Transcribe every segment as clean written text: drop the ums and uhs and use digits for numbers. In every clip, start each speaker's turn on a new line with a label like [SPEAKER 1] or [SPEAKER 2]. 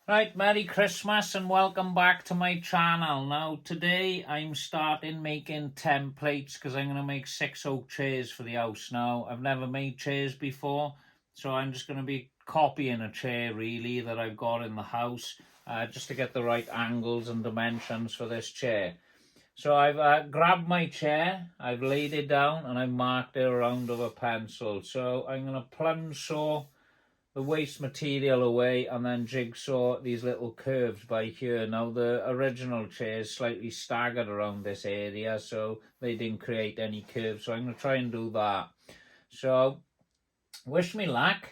[SPEAKER 1] Right, Merry Christmas and welcome back to my channel. Now today I'm starting making templates because I'm going to make 6 oak chairs for the house. Now I've never made chairs before, so I'm just going to be copying a chair really that I've got in the house just to get the right angles and dimensions for this chair. So I've grabbed my chair, I've laid it down and I've marked it around with a pencil. So I'm going to plunge saw the waste material away and then jigsaw these little curves by here. Now the original chair is slightly staggered around this area, so they didn't create any curves, so I'm going to try and do that. So wish me luck.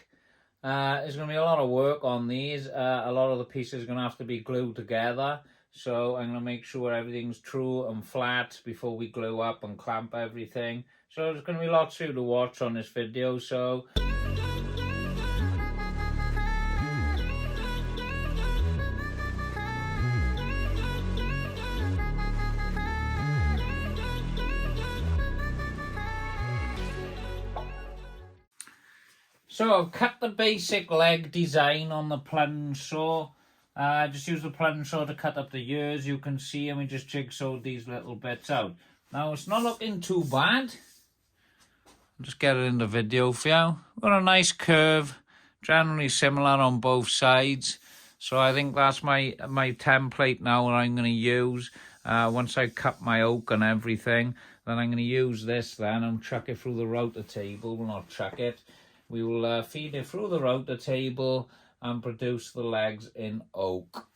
[SPEAKER 1] There's going to be a lot of work on these. A lot of the pieces are going to have to be glued together, so I'm going to make sure everything's true and flat before we glue up and clamp everything. So there's going to be lots for you to watch on this video, so I've cut the basic leg design on the plunge saw. Just use the plunge saw to cut up the ears, you can see, and we just jigsawed these little bits out. Now it's not looking too bad. I'll just get it in the video for you. Got a nice curve, generally similar on both sides. So I think that's my template now that I'm going to use. Once I cut my oak and everything, then I'm going to use this then and chuck it through the router table. Well, not chuck it. We will feed it through the router table and produce the legs in oak.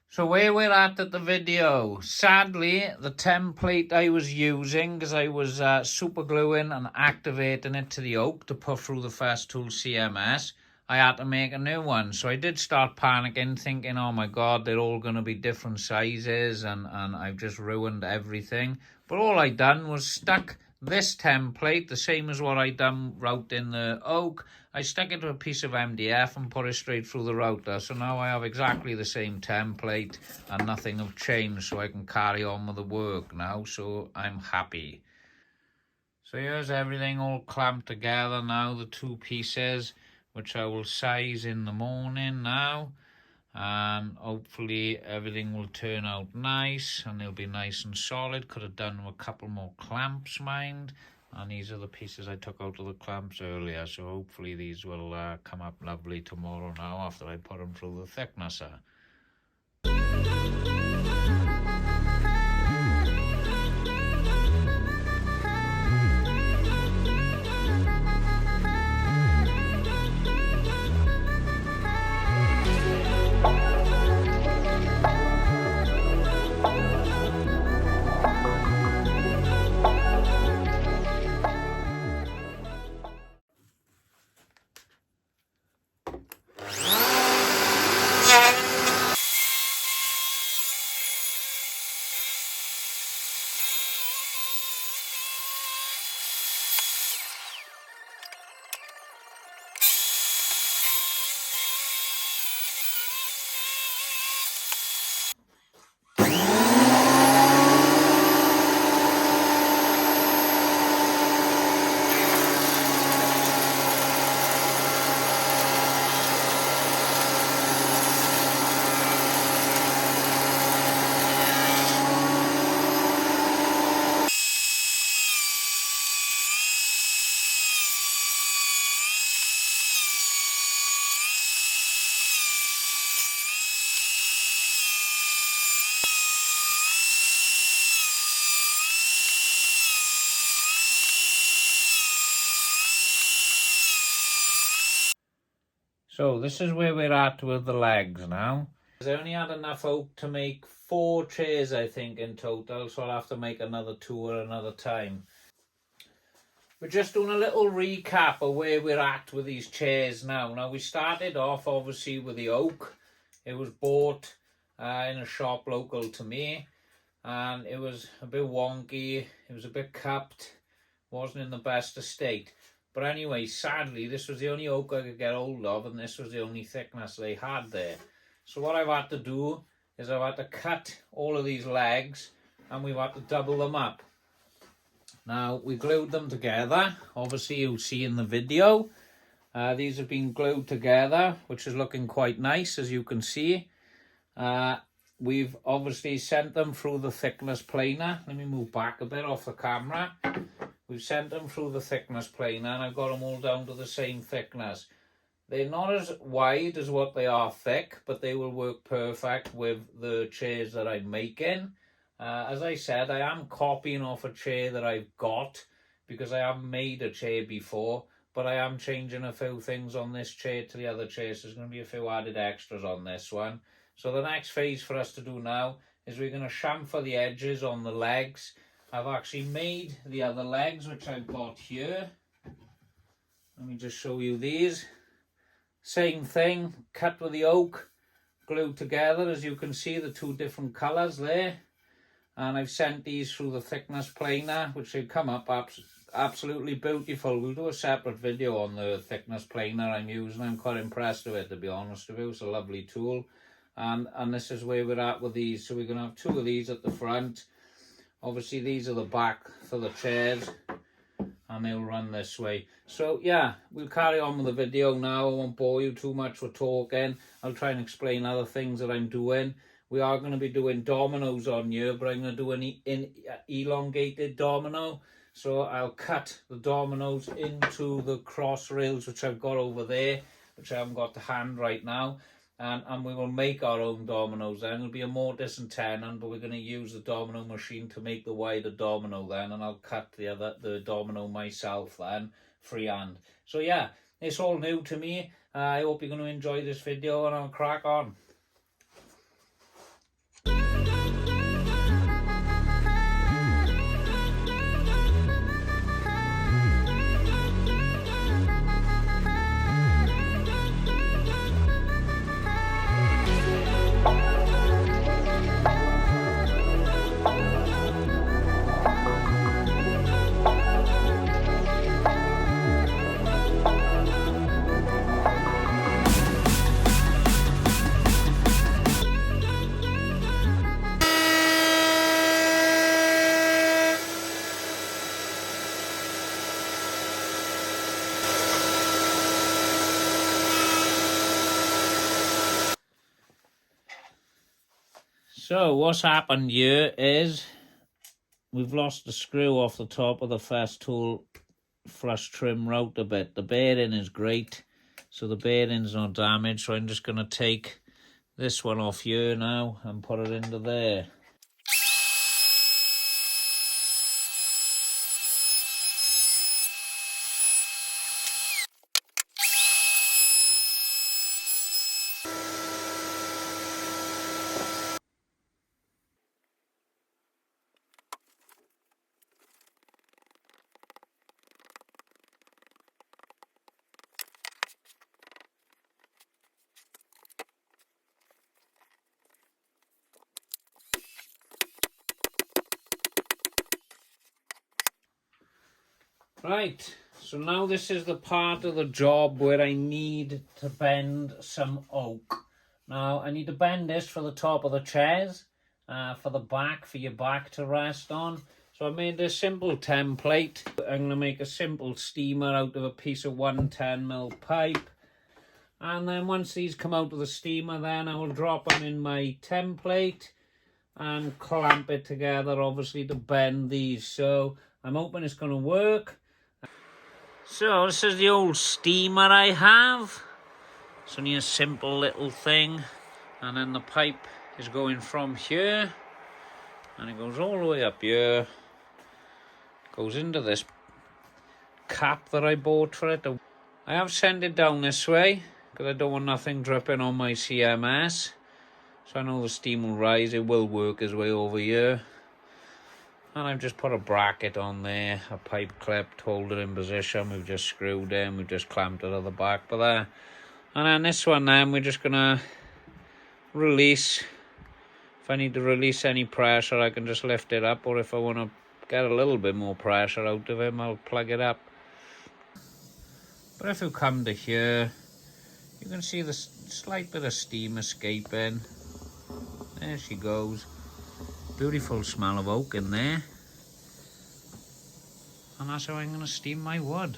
[SPEAKER 1] So where we're at the video, sadly the template I was using, because I was super gluing and activating it to the oak to put through the Festool CMS, I had to make a new one. So I did start panicking, thinking, oh my god, they're all going to be different sizes and I've just ruined everything. But all I done was stuck this template, the same as what I done routing the oak. I stuck it to a piece of MDF and put it straight through the router. So now I have exactly the same template and nothing have changed, so I can carry on with the work now. So I'm happy. So here's everything all clamped together now, the two pieces, which I will size in the morning now. And hopefully everything will turn out nice and they'll be nice and solid. Could have done with a couple more clamps, mind, and these are the pieces I took out of the clamps earlier, so hopefully these will come up lovely tomorrow now after I put them through the thicknesser. So this is where we're at with the legs now. I only had enough oak to make 4 chairs, I think, in total, so I'll have to make another 2 at another time. We're just doing a little recap of where we're at with these chairs now. Now, we started off, obviously, with the oak. It was bought in a shop local to me, and it was a bit wonky, it was a bit cupped, wasn't in the best of state. But anyway, sadly, this was the only oak I could get hold of, and this was the only thickness they had there. So what I've had to do is I've had to cut all of these legs, and we've had to double them up. Now, we glued them together. Obviously, you'll see in the video. These have been glued together, which is looking quite nice, as you can see. We've obviously sent them through the thickness planer. Let me move back a bit off the camera. We've sent them through the thickness planer, and I've got them all down to the same thickness. They're not as wide as what they are thick, but they will work perfect with the chairs that I'm making. As I said, I am copying off a chair that I've got, because I haven't made a chair before, but I am changing a few things on this chair to the other chair, so there's going to be a few added extras on this one. So the next phase for us to do now is we're going to chamfer the edges on the legs. I've actually made the other legs, which I've got here. Let me just show you these. Same thing, cut with the oak, glued together, as you can see, the 2 different colours there. And I've sent these through the thickness planer, which should come up absolutely beautiful. We'll do a separate video on the thickness planer I'm using. I'm quite impressed with it, to be honest with you. It's a lovely tool. And this is where we're at with these. So we're going to have 2 of these at the front. Obviously, these are the back for the chairs, and they'll run this way. So yeah, we'll carry on with the video now. I won't bore you too much with talking. I'll try and explain other things that I'm doing. We are going to be doing dominoes on here, but I'm going to do an elongated domino. So I'll cut the dominoes into the cross rails, which I've got over there, which I haven't got to hand right now. And we will make our own dominoes then. It'll be a mortise and tenon, but we're going to use the domino machine to make the wider domino then, and I'll cut the domino myself then, freehand. So yeah, it's all new to me. I hope you're going to enjoy this video, and I'll crack on. So what's happened here is we've lost the screw off the top of the Festool flush trim rotor bit. The bearing is great, so the bearing's not damaged. So I'm just going to take this one off here now and put it into there. Right, so now this is the part of the job where I need to bend some oak. Now, I need to bend this for the top of the chairs, for the back, for your back to rest on. So I made this simple template. I'm going to make a simple steamer out of a piece of 110mm pipe. And then once these come out of the steamer, then I will drop them in my template and clamp it together, obviously, to bend these. So I'm hoping it's going to work. So this is the old steamer I have. It's only a simple little thing, and then the pipe is going from here, and it goes all the way up here, goes into this cap that I bought for it. I have sent it down this way because I don't want nothing dripping on my CMS. So I know the steam will rise. It will work its way over here. And I've just put a bracket on there, a pipe clip to hold it in position. We've just screwed in, we've just clamped it at the back of there. And then this one then, we're just gonna release. If I need to release any pressure, I can just lift it up, or if I want to get a little bit more pressure out of him, I'll plug it up. But if you come to here, you can see the slight bit of steam escaping. There she goes. Beautiful smell of oak in there. And that's how I'm going to steam my wood.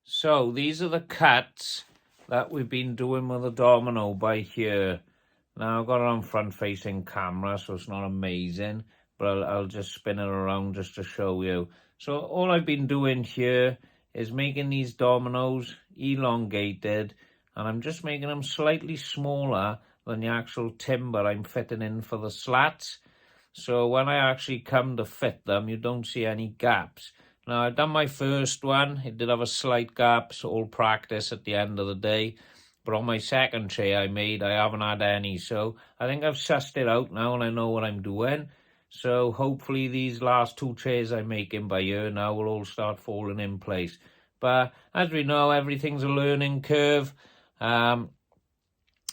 [SPEAKER 1] So these are the cuts that we've been doing with the Domino by here. Now I've got it on front facing camera, so it's not amazing, but I'll just spin it around just to show you. So all I've been doing here is making these dominoes elongated, and I'm just making them slightly smaller than the actual timber I'm fitting in for the slats. So when I actually come to fit them, you don't see any gaps. Now, I've done my first one. It did have a slight gap, so all practice at the end of the day. But on my second chair I made, I haven't had any. So I think I've sussed it out now and I know what I'm doing. So hopefully these last two chairs I'm making by here now will all start falling in place. But as we know, everything's a learning curve. You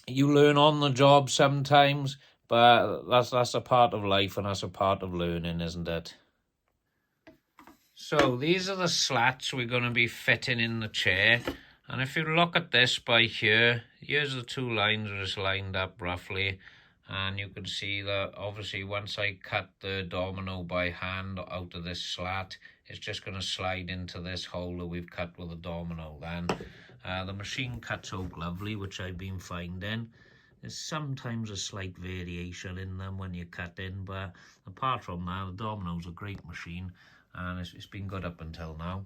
[SPEAKER 1] learn on the job sometimes, but that's a part of life and that's a part of learning, isn't it? So these are the slats we're going to be fitting in the chair. And if you look at this by here, here's the two lines that is lined up roughly. And you can see that obviously once I cut the domino by hand out of this slat, it's just going to slide into this hole that we've cut with the domino then. The machine cuts oak lovely, which I've been finding. There's sometimes a slight variation in them when you cut in, but apart from that, the Domino's a great machine, and it's been good up until now.